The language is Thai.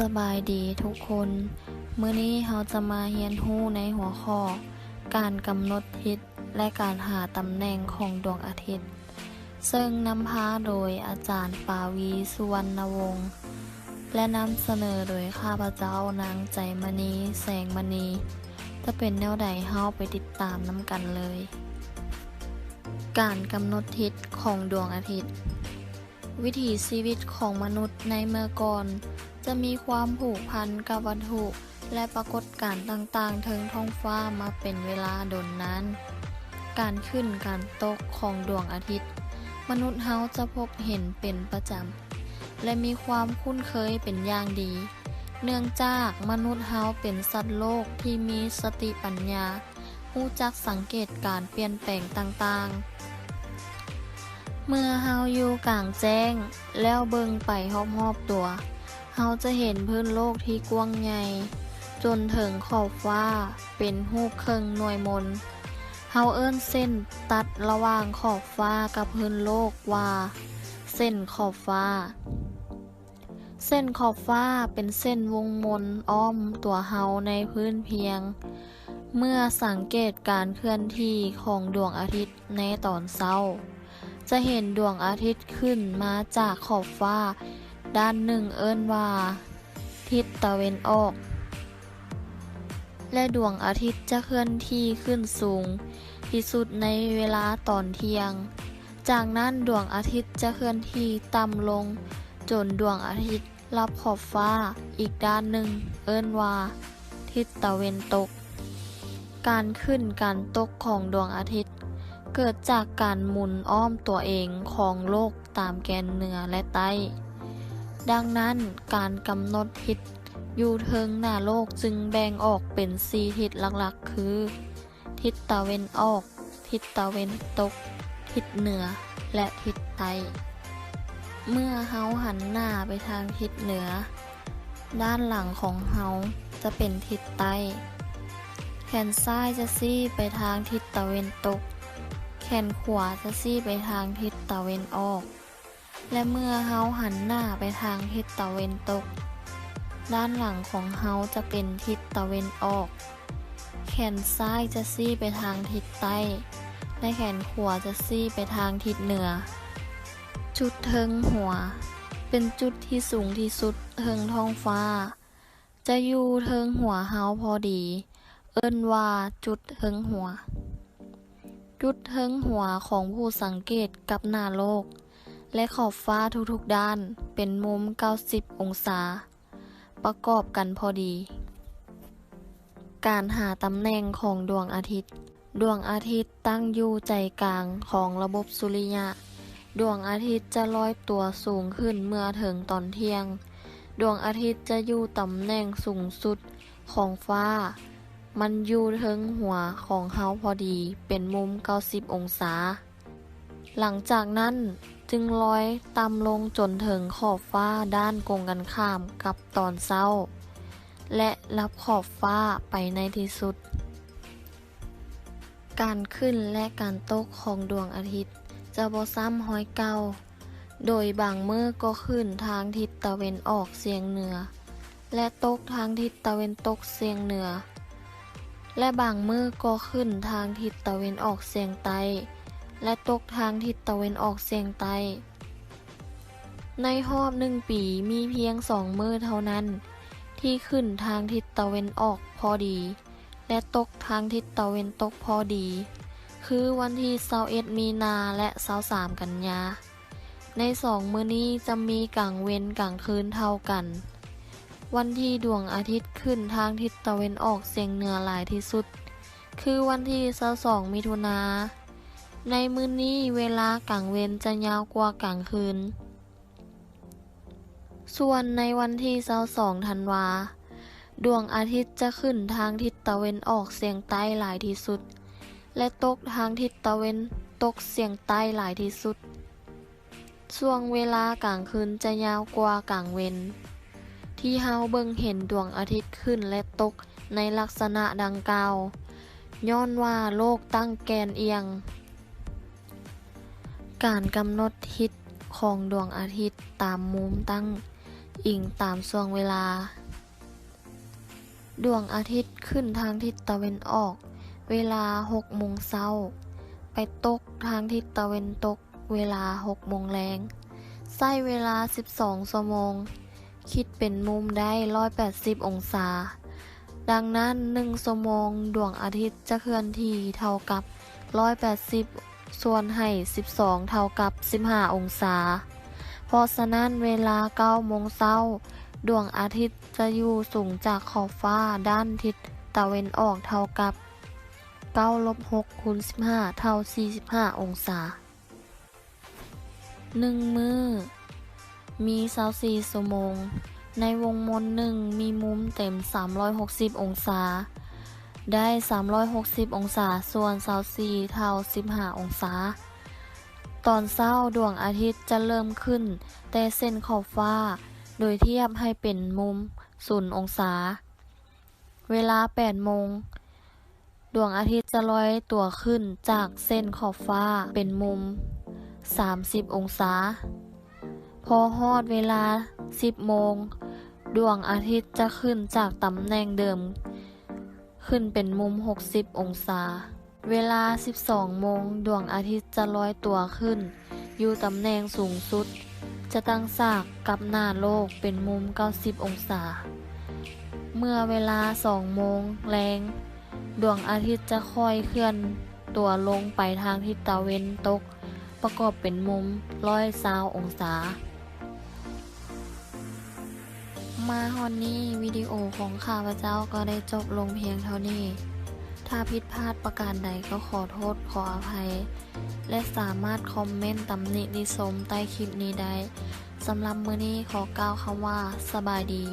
สบายดีทุกคนมื้อนี้เราจะมาเรียนรู้ในหัวข้อการกำหนดทิศและการหาตำแหน่งของดวงอาทิตย์ซึ่งนำพาโดยอาจารย์ปาวีสุวรรณวงศ์และนำเสนอโดยข้าพเจ้านางใจมณีแสงมณีจะเป็นแนวใดเฮาไปติดตามนํกันเลย การกำหนดทิศของดวงอาทิตย์วิถีชีวิตของมนุษย์ในเมื่อก่อนจะมีความผูกพันกับวัตถุและปรากฏการณ์ต่างๆเทิงท้องฟ้ามาเป็นเวลาดนนานการขึ้นการตกของดวงอาทิตย์มนุษย์เฮาจะพบเห็นเป็นประจำและมีความคุ้นเคยเป็นอย่างดีเนื่องจากมนุษย์เฮาเป็นสัตว์โลกที่มีสติปัญญารู้จักสังเกตการเปลี่ยนแปลงต่างๆเมื่อเฮาอยู่กลางแจ้งแล้วเบิ่งไปรอบๆตัวเฮาจะเห็นพื้นโลกที่กว้างใหญ่จนถึงขอบฟ้าเป็นรูปครึ่งหน่วยมนเฮาเอิ้นเส้นตัดระหว่างขอบฟ้ากับพื้นโลกว่าเส้นขอบฟ้าเส้นขอบฟ้าเป็นเส้นวงมนอ้อมตัวเฮาในพื้นเพียงเมื่อสังเกตการเคลื่อนที่ของดวงอาทิตย์ในตอนเช้าจะเห็นดวงอาทิตย์ขึ้นมาจากขอบฟ้าด้านหนึ่งเอิ้นว่าทิศตะวันออกและดวงอาทิตย์จะเคลื่อนที่ขึ้นสูงที่สุดในเวลาตอนเที่ยงจากนั้นดวงอาทิตย์จะเคลื่อนที่ต่ำลงจนดวงอาทิตย์รับขอบฟ้าอีกด้านหนึ่งเอิ้นว่าทิศตะวันตกการขึ้นการตกของดวงอาทิตย์เกิดจากการหมุนอ้อมตัวเองของโลกตามแกนเหนือและใต้ดังนั้นการกำหนดทิศอยู่เทิงหน้าโลกจึงแบ่งออกเป็น4ทิศหลักๆคือทิศตะวันออกทิศตะวันตกทิศเหนือและทิศใต้เมื่อเฮาหันหน้าไปทางทิศเหนือด้านหลังของเฮาจะเป็นทิศใต้แขนซ้ายจะซี้ไปทางทิศตะวันตกแขนขวาจะซี้ไปทางทิศตะวันออกและเมื่อเฮาหันหน้าไปทางทิศตะวันตกด้านหลังของเฮาจะเป็นทิศตะวันออกแขนซ้ายจะซี้ไปทางทิศใต้และแขนขวาจะซี้ไปทางทิศเหนือจุดเทิงหัวเป็นจุดที่สูงที่สุดเทิงท้องฟ้าจะอยู่เทิงหัวเฮาพอดีเอิ้นว่าจุดเทิงหัวจุดเทิงหัวของผู้สังเกตกับหน้าโลกและขอบฟ้าทุกๆด้านเป็นมุม90องศาประกอบกันพอดีการหาตำแหน่งของดวงอาทิตย์ดวงอาทิตย์ตั้งอยู่ใจกลางของระบบสุริยะดวงอาทิตย์จะลอยตัวสูงขึ้นเมื่อถึงตอนเที่ยงดวงอาทิตย์จะอยู่ตำแหน่งสูงสุดของฟ้ามันอยู่เทิงหัวของเฮาพอดีเป็นมุม90องศาหลังจากนั้นจึงลอยต่ำลงจนถึงขอบฟ้าด้านกงกันข้ามกับตอนเช้าและรับขอบฟ้าไปในที่สุดการขึ้นและการตกของดวงอาทิตย์จะบ่ซ้ำห้อยเก่าโดยบางมื้อก็ขึ้นทางทิศตะวันออกเฉียงเหนือและตกทางทิศตะวันตกเฉียงเหนือและบางมื้อก็ขึ้นทางทิศตะวันออกเฉียงใต้และตกทางทิศตะวันออกเฉียงใต้ในรอบ1ปีมีเพียง2มื้อเท่านั้นที่ขึ้นทางทิศตะวันออกพอดีและตกทางทิศตะวันตกพอดีคือวันที่21มีนาและ23กันยาใน2มื้อนี้จะมีกลางเว้นกลางคืนเท่ากันวันที่ดวงอาทิตย์ขึ้นทางทิศตะวันออกเฉียงเหนือหลายที่สุดคือวันที่22มิถุนาในมื้อนี้เวลากลางเว้นจะยาวกว่ากลางคืนส่วนในวันที่22ธันวาดวงอาทิตย์จะขึ้นทางทิศตะวันออกเฉียงใต้หลายที่สุดและตกทางทิศตะวันตกเฉียงใต้หลายที่สุดช่วงเวลากลางคืนจะยาวกว่ากลางเว้นที่เฮาเบิ่งเห็นดวงอาทิตย์ขึ้นและตกในลักษณะดังกล่าวย้อนว่าโลกตั้งแกนเอียงการกำหนดทิศของดวงอาทิตย์ตามมุมตั้ง อิงตามช่วงเวลาดวงอาทิตย์ขึ้นทางทิศตะวันออกเวลา 6 โมงเช้าไปตกทางทิศตะวันตกเวลา 6 โมงแลงใช้เวลา 12 ชั่วโมงคิดเป็นมุมได้ 180 องศาดังนั้น1ชั่วโมงดวงอาทิตย์จะเคลื่อนที่เท่ากับ 180 ส่วนให้12เท่ากับ 15 องศาเพราะฉะนั้นเวลา 9 โมงเช้าดวงอาทิตย์จะอยู่สูงจากขอบฟ้าด้านทิศตะวันออกเท่ากับ 9-6 คูณ 15 เท่า 45 องศา1 มื้อมี24ชั่วโมงในวงมนหนึ่งมีมุมเต็ม360องศาได้360องศาส่วน24เท่า15องศาตอนเช้าดวงอาทิตย์จะเริ่มขึ้นแต่เส้นขอบฟ้าโดยเทียบให้เป็นมุม0องศาเวลา8โมงดวงอาทิตย์จะลอยตัวขึ้นจากเส้นขอบฟ้าเป็นมุม30องศาพอฮอดเวลา10โมงดวงอาทิตย์จะขึ้นจากตำแหน่งเดิมขึ้นเป็นมุม60องศาเวลา12โมงดวงอาทิตย์จะลอยตัวขึ้นอยู่ตำแหน่งสูงสุดจะตั้งฉากกับหน้าโลกเป็นมุม90องศาเมื่อเวลา2โมงแลงดวงอาทิตย์จะค่อยเคลื่อนตัวลงไปทางทิศตะวันตกประกอบเป็นมุม120องศามาฮอนนี้วิดีโอของข้าพเจ้าก็ได้จบลงเพียงเท่านี้ถ้าผิดพลาดประการใดก็ขอโทษขออภัยและสามารถคอมเมนต์ตำหนินิสมใต้คลิปนี้ได้สำหรับมื้อนี้ขอกล่าวคำว่าสบายดี